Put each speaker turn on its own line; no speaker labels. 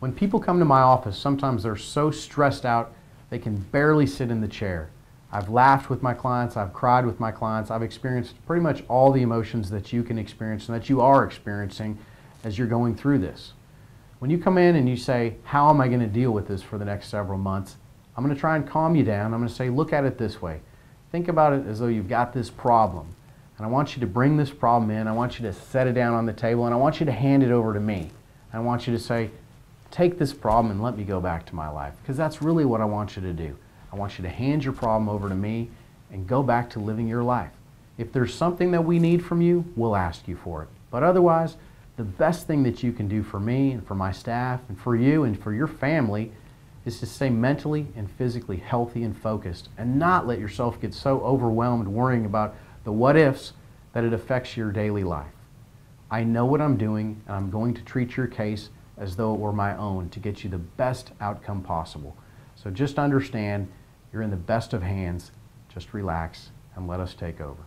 When people come to my office, sometimes they're so stressed out they can barely sit in the chair. I've laughed with my clients, I've cried with my clients, I've experienced pretty much all the emotions that you can experience and that you are experiencing as you're going through this. When you come in and you say, how am I going to deal with this for the next several months? I'm going to try and calm you down. I'm going to say, look at it this way. Think about it as though you've got this problem. And I want you to bring this problem in, I want you to set it down on the table, and I want you to hand it over to me. I want you to say, take this problem and let me go back to my life. Because that's really what I want you to do. I want you to hand your problem over to me and go back to living your life. If there's something that we need from you, we'll ask you for it. But otherwise, the best thing that you can do for me and for my staff and for you and for your family is to stay mentally and physically healthy and focused and not let yourself get so overwhelmed worrying about the what ifs that it affects your daily life. I know what I'm doing, and I'm going to treat your case as though it were my own to get you the best outcome possible. So just understand you're in the best of hands. Just relax and let us take over.